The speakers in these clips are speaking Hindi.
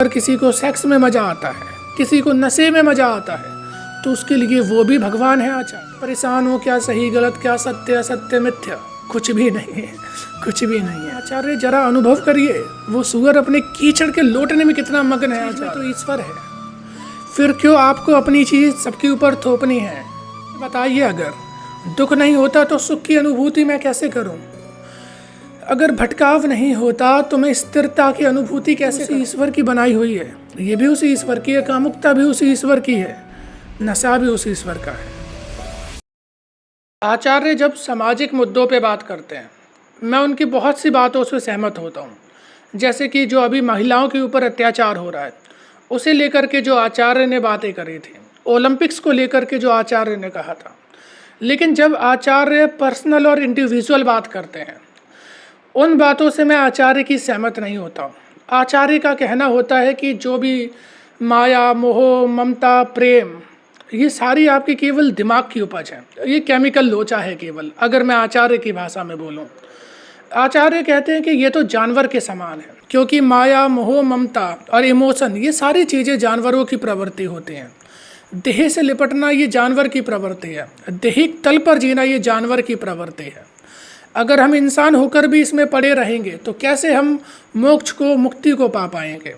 अगर किसी को सेक्स में मज़ा आता है, किसी को नशे में मज़ा आता है, तो उसके लिए वो भी भगवान है आचार्य। परेशान हो क्या सही गलत, क्या सत्य असत्य मिथ्या, कुछ भी नहीं है, कुछ भी नहीं है आचार्य। जरा अनुभव करिए, वो सुअर अपने कीचड़ के लौटने में कितना मग्न है आचार्य। तो ईश्वर है, फिर क्यों आपको अपनी चीज़ सबके ऊपर थोपनी है? बताइए, अगर दुख नहीं होता तो सुख की अनुभूति मैं कैसे करूं? अगर भटकाव नहीं होता तो मैं स्थिरता की अनुभूति कैसे करूं? ईश्वर की बनाई हुई है, ये भी उसी ईश्वर की है, कामुकता भी उसी ईश्वर की है, नशा भी उसी ईश्वर का है। आचार्य जब सामाजिक मुद्दों पे बात करते हैं, मैं उनकी बहुत सी बातों से सहमत होता हूँ। जैसे कि जो अभी महिलाओं के ऊपर अत्याचार हो रहा है, उसे लेकर के जो आचार्य ने बातें करी थी, ओलंपिक्स को लेकर के जो आचार्य ने कहा था। लेकिन जब आचार्य पर्सनल और इंडिविजुअल बात करते हैं, उन बातों से मैं आचार्य की सहमत नहीं होता हूँ। आचार्य का कहना होता है कि जो भी माया, मोह, ममता, प्रेम, ये सारी आपकी केवल दिमाग की उपज है, ये केमिकल लोचा है केवल। अगर मैं आचार्य की भाषा में बोलूँ, आचार्य कहते हैं कि ये तो जानवर के समान है, क्योंकि माया, मोह, ममता और इमोशन, ये सारी चीज़ें जानवरों की प्रवृत्ति होती हैं। देह से लिपटना ये जानवर की प्रवृत्ति है, दैहिक तल पर जीना ये जानवर की प्रवृत्ति है। अगर हम इंसान होकर भी इसमें पड़े रहेंगे तो कैसे हम मोक्ष को, मुक्ति को पा पाएंगे?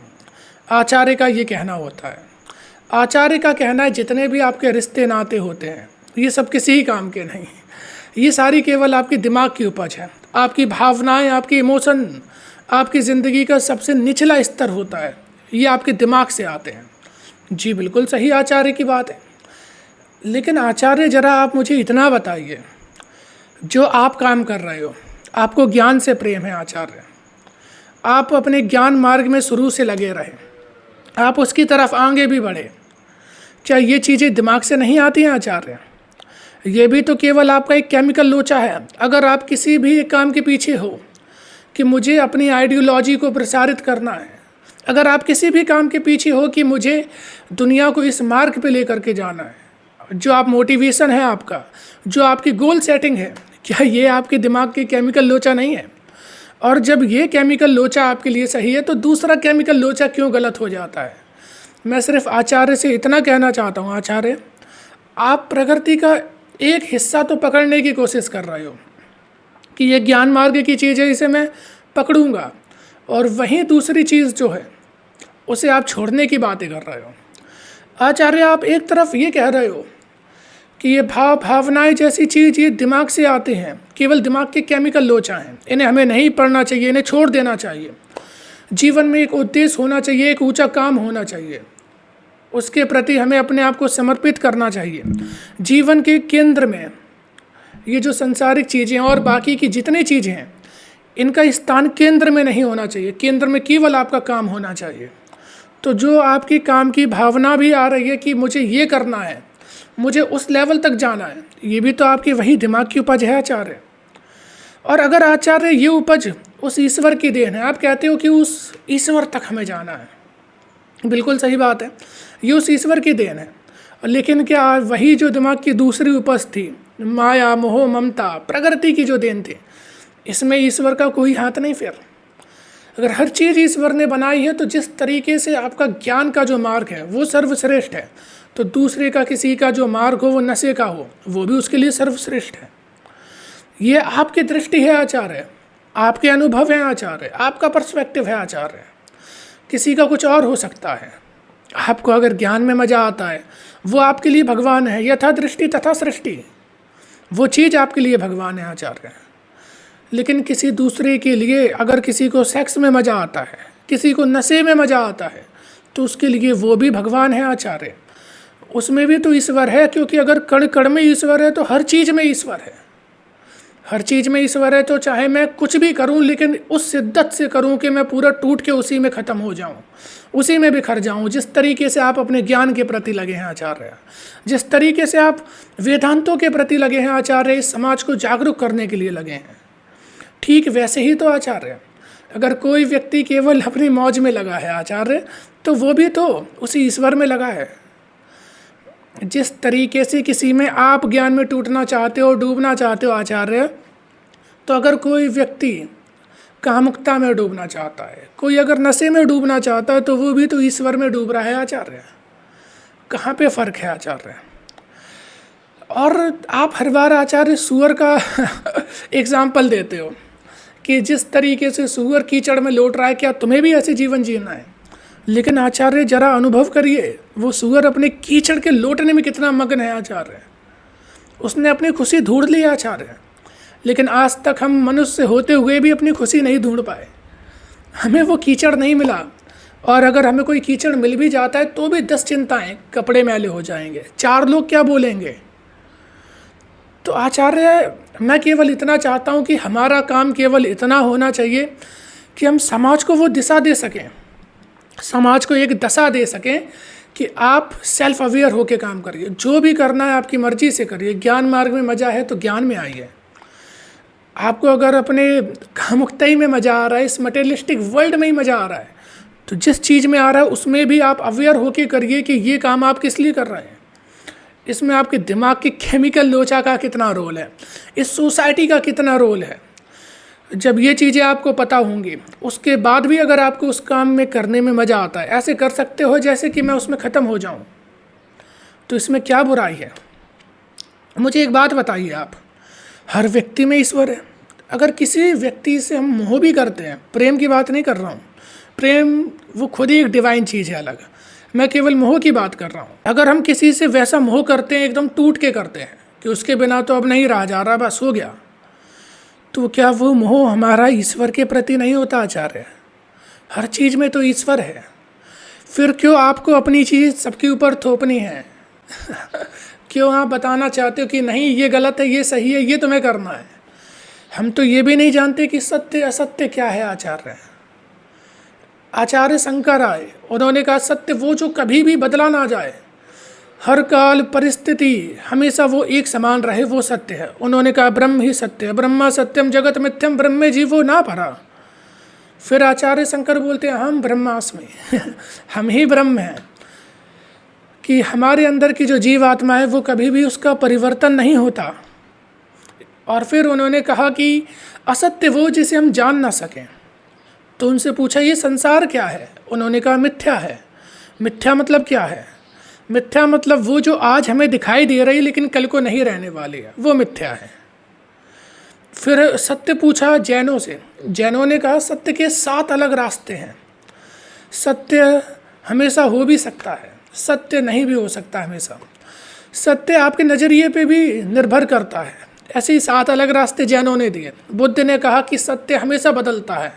आचार्य का ये कहना होता है। आचार्य का कहना है जितने भी आपके रिश्ते नाते होते हैं, ये सब किसी ही काम के नहीं, ये सारी केवल आपकी दिमाग की उपज है। आपकी भावनाएं, आपकी इमोशन, आपकी ज़िंदगी का सबसे निचला स्तर होता है, ये आपके दिमाग से आते हैं। जी बिल्कुल सही आचार्य की बात है। लेकिन आचार्य जरा आप मुझे इतना बताइए, जो आप काम कर रहे हो, आपको ज्ञान से प्रेम है आचार्य, आप अपने ज्ञान मार्ग में शुरू से लगे रहे, आप उसकी तरफ आगे भी बढ़े, क्या ये चीज़ें दिमाग से नहीं आती हैं आचार्य? ये भी तो केवल आपका एक केमिकल लोचा है। अगर आप किसी भी एक काम के पीछे हो कि मुझे अपनी आइडियोलॉजी को प्रसारित करना है, अगर आप किसी भी काम के पीछे हो कि मुझे दुनिया को इस मार्ग पे लेकर के जाना है, जो आप मोटिवेशन है आपका, जो आपकी गोल सेटिंग है, क्या ये आपके दिमाग की केमिकल लोचा नहीं है? और जब ये केमिकल लोचा आपके लिए सही है तो दूसरा केमिकल लोचा क्यों गलत हो जाता है? मैं सिर्फ आचार्य से इतना कहना चाहता हूँ, आचार्य आप प्रकृति का एक हिस्सा तो पकड़ने की कोशिश कर रहे हो कि ये ज्ञान मार्ग की चीज़ है, इसे मैं पकड़ूंगा, और वहीं दूसरी चीज़ जो है उसे आप छोड़ने की बातें कर रहे हो। आचार्य आप एक तरफ ये कह रहे हो कि ये भावनाएं जैसी चीज़ ये दिमाग से आते हैं, केवल दिमाग के केमिकल लोचा हैं, इन्हें हमें नहीं पढ़ना चाहिए, इन्हें छोड़ देना चाहिए। जीवन में एक उद्देश्य होना चाहिए, एक ऊंचा काम होना चाहिए, उसके प्रति हमें अपने आप को समर्पित करना चाहिए। जीवन के केंद्र में ये जो संसारिक चीज़ें और बाकी की जितनी चीज़ें हैं, इनका स्थान केंद्र में नहीं होना चाहिए, केंद्र में केवल आपका काम होना चाहिए। तो जो आपकी काम की भावना भी आ रही है कि मुझे ये करना है, मुझे उस लेवल तक जाना है, ये भी तो आपकी वही दिमाग की उपज है आचार्य। और अगर आचार्य ये उपज उस ईश्वर की देन है, आप कहते हो कि उस ईश्वर तक हमें जाना है, बिल्कुल सही बात है, ये उस ईश्वर की देन है। लेकिन क्या वही जो दिमाग की दूसरी उपज थी, माया, मोह, ममता, प्रकृति की जो देन थी, इसमें ईश्वर का कोई हाथ नहीं? फिर अगर हर चीज़ ईश्वर ने बनाई है तो जिस तरीके से आपका ज्ञान का जो मार्ग है वो सर्वश्रेष्ठ है, तो दूसरे का, किसी का जो मार्ग हो वो नशे का हो, वो भी उसके लिए सर्वश्रेष्ठ है। ये आपकी दृष्टि है आचार्य, आपके अनुभव हैं आचार्य, आपका पर्सपेक्टिव है आचार्य, किसी का कुछ और हो सकता है। आपको अगर ज्ञान में मज़ा आता है, वो आपके लिए भगवान है। यथा दृष्टि तथा सृष्टि, वो चीज़ आपके लिए भगवान है आचार्य। लेकिन किसी दूसरे के लिए, अगर किसी को सेक्स में मज़ा आता है, किसी को नशे में मज़ा आता है, तो उसके लिए वो भी भगवान है आचार्य, उसमें भी तो ईश्वर है। क्योंकि अगर कण कण में ईश्वर है तो हर चीज़ में ईश्वर है, हर चीज़ में ईश्वर है। तो चाहे मैं कुछ भी करूं, लेकिन उस शिद्दत से करूं कि मैं पूरा टूट के उसी में ख़त्म हो जाऊं, उसी में बिखर जाऊं। जिस तरीके से आप अपने ज्ञान के प्रति लगे हैं आचार्य, जिस तरीके से आप वेदांतों के प्रति लगे हैं आचार्य, इस समाज को जागरूक करने के लिए लगे हैं, ठीक वैसे ही तो आचार्य अगर कोई व्यक्ति केवल अपनी मौज में लगा है आचार्य, तो वो भी तो उसी ईश्वर में लगा है। जिस तरीके से किसी में आप ज्ञान में टूटना चाहते हो, डूबना चाहते हो आचार्य, तो अगर कोई व्यक्ति कामुकता में डूबना चाहता है, कोई अगर नशे में डूबना चाहता है तो वो भी तो ईश्वर में डूब रहा है आचार्य। कहाँ पे फ़र्क है आचार्य? और आप हर बार आचार्य सूअर का एग्जाम्पल देते हो कि जिस तरीके से सूअर कीचड़ में लौट रहा है, क्या तुम्हें भी ऐसे जीवन जीना है? लेकिन आचार्य जरा अनुभव करिए, वो सूअर अपने कीचड़ के लौटने में कितना मग्न है आचार्य। उसने अपनी खुशी ढूंढ ली आचार्य, लेकिन आज तक हम मनुष्य होते हुए भी अपनी खुशी नहीं ढूंढ पाए। हमें वो कीचड़ नहीं मिला, और अगर हमें कोई कीचड़ मिल भी जाता है तो भी 10 चिंताएं, कपड़े मैले हो जाएंगे, 4 लोग क्या बोलेंगे। तो आचार्य, मैं केवल इतना चाहता हूँ कि हमारा काम केवल इतना होना चाहिए कि हम समाज को वो दिशा दे सकें, समाज को एक दशा दे सकें कि आप सेल्फ अवेयर होकर काम करिए, जो भी करना है आपकी मर्जी से करिए। ज्ञान मार्ग में मज़ा है तो ज्ञान में आइए। आपको अगर अपने कामुकताई में मज़ा आ रहा है, इस मटेरियलिस्टिक वर्ल्ड में ही मज़ा आ रहा है, तो जिस चीज़ में आ रहा है उसमें भी आप अवेयर होकर करिए कि ये काम आप किस लिए कर रहे हैं। इसमें आपके दिमाग की केमिकल लोचा का कितना रोल है, इस सोसाइटी का कितना रोल है। जब ये चीज़ें आपको पता होंगी, उसके बाद भी अगर आपको उस काम में करने में मज़ा आता है, ऐसे कर सकते हो जैसे कि मैं उसमें ख़त्म हो जाऊं, तो इसमें क्या बुराई है? मुझे एक बात बताइए आप, हर व्यक्ति में ईश्वर है। अगर किसी व्यक्ति से हम मोह भी करते हैं, प्रेम की बात नहीं कर रहा हूँ, प्रेम वो खुद ही एक डिवाइन चीज़ है अलग, मैं केवल मोह की बात कर रहा हूँ। अगर हम किसी से वैसा मोह करते हैं, एकदम टूट के करते हैं कि उसके बिना तो अब नहीं रहा जा रहा, बस हो गया, तो क्या वो मोह हमारा ईश्वर के प्रति नहीं होता आचार्य? हर चीज़ में तो ईश्वर है, फिर क्यों आपको अपनी चीज़ सबके ऊपर थोपनी है? क्यों आप बताना चाहते हो कि नहीं ये गलत है, ये सही है, ये तुम्हें करना है? हम तो ये भी नहीं जानते कि सत्य असत्य क्या है आचार्य। आचार्य शंकर आए, उन्होंने कहा सत्य वो जो कभी भी बदला ना जाए, हर काल परिस्थिति हमेशा वो एक समान रहे, वो सत्य है। उन्होंने कहा ब्रह्म ही सत्य है, ब्रह्मा सत्यम जगत मिथ्यम ब्रह्मे जीवो ना भरा। फिर आचार्य शंकर बोलते हैं हम ब्रह्मास्मि हम ही ब्रह्म हैं, कि हमारे अंदर की जो जीव आत्मा है वो कभी भी उसका परिवर्तन नहीं होता। और फिर उन्होंने कहा कि असत्य वो जिसे हम जान ना सकें। तो उनसे पूछा ये संसार क्या है? उन्होंने कहा मिथ्या है। मिथ्या मतलब क्या है? मिथ्या मतलब वो जो आज हमें दिखाई दे रही लेकिन कल को नहीं रहने वाली है, वो मिथ्या है। फिर सत्य पूछा जैनों से, जैनों ने कहा सत्य के 7 अलग रास्ते हैं। सत्य हमेशा हो भी सकता है, सत्य नहीं भी हो सकता हमेशा। सत्य आपके नज़रिए पे भी निर्भर करता है। ऐसे ही 7 अलग रास्ते जैनों ने दिए। बुद्ध ने कहा कि सत्य हमेशा बदलता है,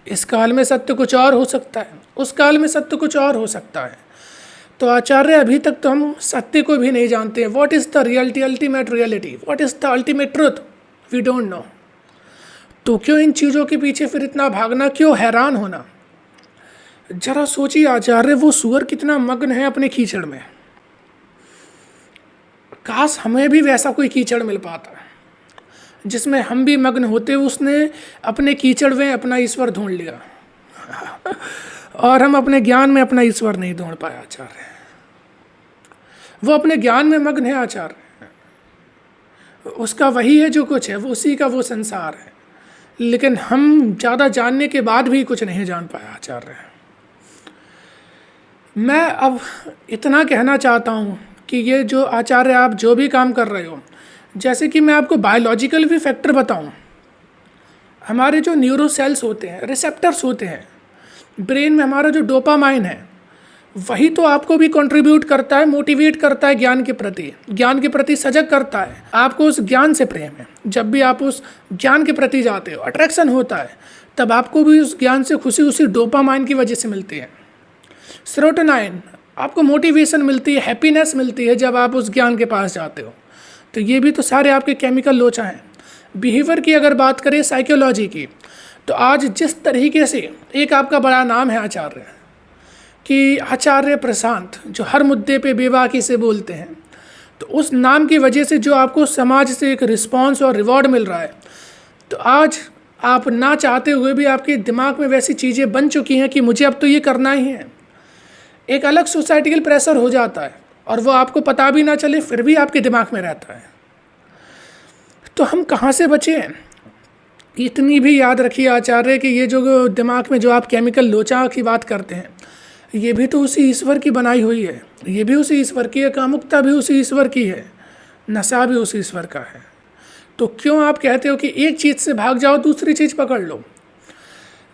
इस काल में सत्य कुछ और हो सकता है, उस काल में सत्य कुछ और हो सकता है। तो आचार्य अभी तक तो हम सत्य को भी नहीं जानते हैं। What is the reality, ultimate reality, what is the ultimate truth, we don't know. तो क्यों इन चीज़ों के पीछे फिर इतना भागना, क्यों हैरान होना? जरा सोचिए आचार्य, वो सूअर कितना मग्न है अपने कीचड़ में। काश हमें भी वैसा कोई कीचड़ मिल पाता जिसमें हम भी मग्न होते। उसने अपने कीचड़ में अपना ईश्वर ढूंढ लिया और हम अपने ज्ञान में अपना ईश्वर नहीं ढूंढ पाए आचार्य। वो अपने ज्ञान में मग्न है आचार्य, उसका वही है जो कुछ है, वो उसी का वो संसार है। लेकिन हम ज़्यादा जानने के बाद भी कुछ नहीं जान पाया आचार्य। मैं अब इतना कहना चाहता हूँ कि ये जो आचार्य आप जो भी काम कर रहे हो, जैसे कि मैं आपको बायोलॉजिकल भी फैक्टर बताऊँ, हमारे जो न्यूरो सेल्स होते हैं, रिसेप्टर्स होते हैं ब्रेन में, हमारा जो डोपामाइन है वही तो आपको भी कंट्रीब्यूट करता है, मोटिवेट करता है ज्ञान के प्रति सजग करता है। आपको उस ज्ञान से प्रेम है, जब भी आप उस ज्ञान के प्रति जाते हो, अट्रैक्शन होता है, तब आपको भी उस ज्ञान से खुशी उसी डोपामाइन की वजह से मिलती है। सेरोटोनिन, आपको मोटिवेशन मिलती है, हैप्पीनेस मिलती है जब आप उस ज्ञान के पास जाते हो। तो ये भी तो सारे आपके केमिकल लोचा हैं। बिहेवियर की अगर बात करें, साइकोलॉजी की, तो आज जिस तरीके से एक आपका बड़ा नाम है आचार्य, कि आचार्य प्रशांत, जो हर मुद्दे पे बेबाकी से बोलते हैं, तो उस नाम की वजह से जो आपको समाज से एक रिस्पांस और रिवॉर्ड मिल रहा है, तो आज आप ना चाहते हुए भी आपके दिमाग में वैसी चीज़ें बन चुकी हैं कि मुझे अब तो ये करना ही है। एक अलग सोसाइटिकल प्रेशर हो जाता है और वो आपको पता भी ना चले, फिर भी आपके दिमाग में रहता है। तो हम कहाँ से बचें? इतनी भी याद रखिए आचार्य कि ये जो दिमाग में जो आप केमिकल लोचा की बात करते हैं, ये भी तो उसी ईश्वर की बनाई हुई है, ये भी उसी ईश्वर की है, कामुकता भी उसी ईश्वर की है, नशा भी उसी ईश्वर का है। तो क्यों आप कहते हो कि एक चीज़ से भाग जाओ दूसरी चीज़ पकड़ लो?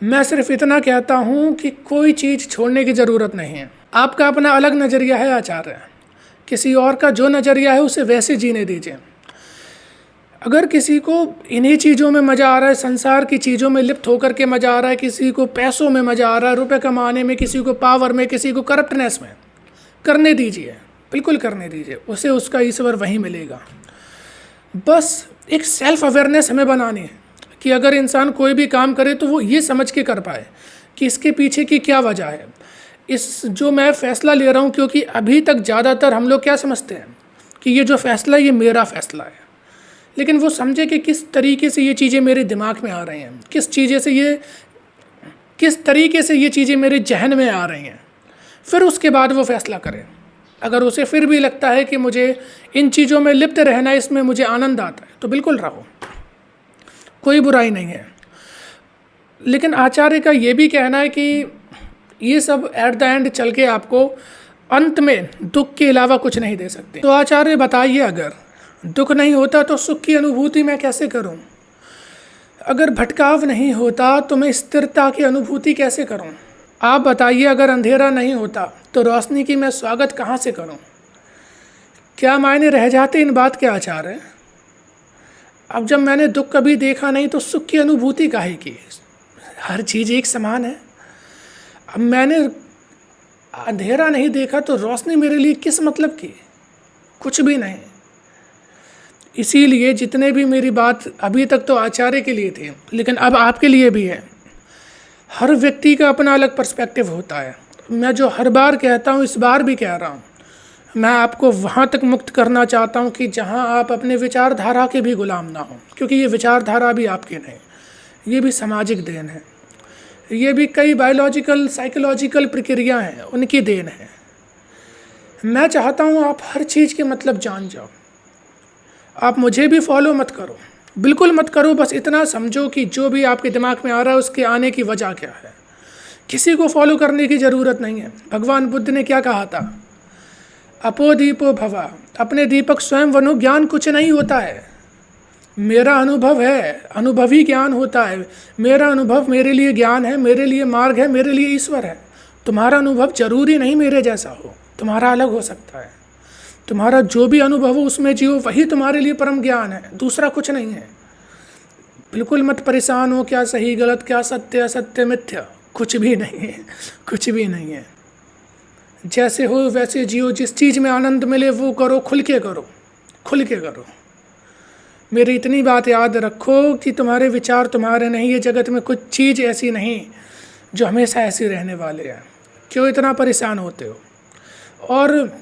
मैं सिर्फ इतना कहता हूँ कि कोई चीज़ छोड़ने की ज़रूरत नहीं है। आपका अपना अलग नज़रिया है आचार्य, किसी और का जो नज़रिया है उसे वैसे जीने दीजिए। अगर किसी को इन्हीं चीज़ों में मज़ा आ रहा है, संसार की चीज़ों में लिप्त होकर के मज़ा आ रहा है, किसी को पैसों में मज़ा आ रहा है, रुपए कमाने में, किसी को पावर में, किसी को करप्टनेस में, करने दीजिए, बिल्कुल करने दीजिए, उसे उसका ईश्वर वहीं मिलेगा। बस एक सेल्फ अवेयरनेस हमें बनानी है कि अगर इंसान कोई भी काम करे तो वो ये समझ के कर पाए कि इसके पीछे की क्या वजह है। इस जो मैं फ़ैसला ले रहा हूँ, क्योंकि अभी तक ज़्यादातर हम लोग क्या समझते हैं कि ये जो फ़ैसला ये मेरा फ़ैसला है, लेकिन वो समझे कि किस तरीके से ये चीज़ें मेरे दिमाग में आ रही हैं, किस तरीके से ये चीज़ें मेरे जहन में आ रही हैं, फिर उसके बाद वो फ़ैसला करें। अगर उसे फिर भी लगता है कि मुझे इन चीज़ों में लिप्त रहना, इसमें मुझे आनंद आता है, तो बिल्कुल रहो, कोई बुराई नहीं है। लेकिन आचार्य का ये भी कहना है कि ये सब एट द एंड चल के आपको अंत में दुख के अलावा कुछ नहीं दे सकते। तो आचार्य बताइए, अगर दुख नहीं होता तो सुख की अनुभूति मैं कैसे करूं? अगर भटकाव नहीं होता तो मैं स्थिरता की अनुभूति कैसे करूं? आप बताइए, अगर अंधेरा नहीं होता तो रोशनी की मैं स्वागत कहाँ से करूं? क्या मायने रह जाते इन बात के आचार्य? अब जब मैंने दुख कभी देखा नहीं तो सुख की अनुभूति काहे की? हर चीज़ एक समान है। अब मैंने अंधेरा नहीं देखा तो रोशनी मेरे लिए किस मतलब की? कुछ भी नहीं। इसीलिए जितने भी मेरी बात अभी तक तो आचार्य के लिए थे, लेकिन अब आपके लिए भी है। हर व्यक्ति का अपना अलग पर्सपेक्टिव होता है। मैं जो हर बार कहता हूँ, इस बार भी कह रहा हूँ, मैं आपको वहाँ तक मुक्त करना चाहता हूँ कि जहाँ आप अपने विचारधारा के भी गुलाम ना हो, क्योंकि ये विचारधारा भी आपकी नहीं, ये भी सामाजिक देन है, ये भी कई बायोलॉजिकल साइकोलॉजिकल प्रक्रिया हैं, उनकी देन है। मैं चाहता हूँ आप हर चीज़ के मतलब जान जाओ। आप मुझे भी फॉलो मत करो, बिल्कुल मत करो, बस इतना समझो कि जो भी आपके दिमाग में आ रहा है उसके आने की वजह क्या है। किसी को फॉलो करने की ज़रूरत नहीं है। भगवान बुद्ध ने क्या कहा था? अपो दीपो भवा, अपने दीपक स्वयं बनो। ज्ञान कुछ नहीं होता है, मेरा अनुभव है, अनुभवी ज्ञान होता है। मेरा अनुभव मेरे लिए ज्ञान है, मेरे लिए मार्ग है, मेरे लिए ईश्वर है। तुम्हारा अनुभव जरूरी नहीं मेरे जैसा हो, तुम्हारा अलग हो सकता है। तुम्हारा जो भी अनुभव हो उसमें जियो, वही तुम्हारे लिए परम ज्ञान है, दूसरा कुछ नहीं है। बिल्कुल मत परेशान हो क्या सही गलत, क्या सत्य असत्य मिथ्या, कुछ भी नहीं है, कुछ भी नहीं है। जैसे हो वैसे जियो, जिस चीज़ में आनंद मिले वो करो, खुल के करो, खुल के करो। मेरी इतनी बात याद रखो कि तुम्हारे विचार तुम्हारे नहीं, ये जगत में कुछ चीज़ ऐसी नहीं जो हमेशा ऐसी रहने वाले हैं। क्यों इतना परेशान होते हो? और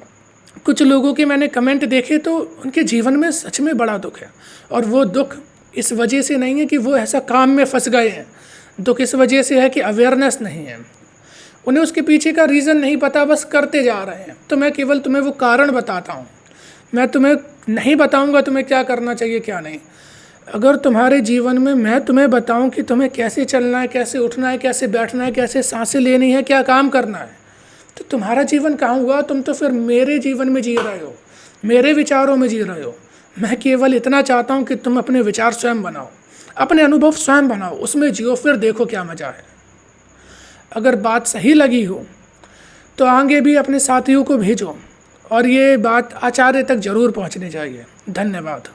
कुछ लोगों के मैंने कमेंट देखे तो उनके जीवन में सच में बड़ा दुख है, और वो दुख इस वजह से नहीं है कि वो ऐसा काम में फंस गए हैं, दुख इस वजह से है कि अवेयरनेस नहीं है, उन्हें उसके पीछे का रीज़न नहीं पता, बस करते जा रहे हैं। तो मैं केवल तुम्हें वो कारण बताता हूँ, मैं तुम्हें नहीं बताऊँगा तुम्हें क्या करना चाहिए क्या नहीं। अगर तुम्हारे जीवन में मैं तुम्हें बताऊँ कि तुम्हें कैसे चलना है, कैसे उठना है, कैसे बैठना है, कैसे सांसें लेनी है, क्या काम करना है, तो तुम्हारा जीवन कहाँ हुआ? तुम तो फिर मेरे जीवन में जी रहे हो, मेरे विचारों में जी रहे हो। मैं केवल इतना चाहता हूँ कि तुम अपने विचार स्वयं बनाओ, अपने अनुभव स्वयं बनाओ, उसमें जियो, फिर देखो क्या मज़ा है। अगर बात सही लगी हो तो आगे भी अपने साथियों को भेजो, और ये बात आचार्य तक जरूर पहुँचनी चाहिए। धन्यवाद।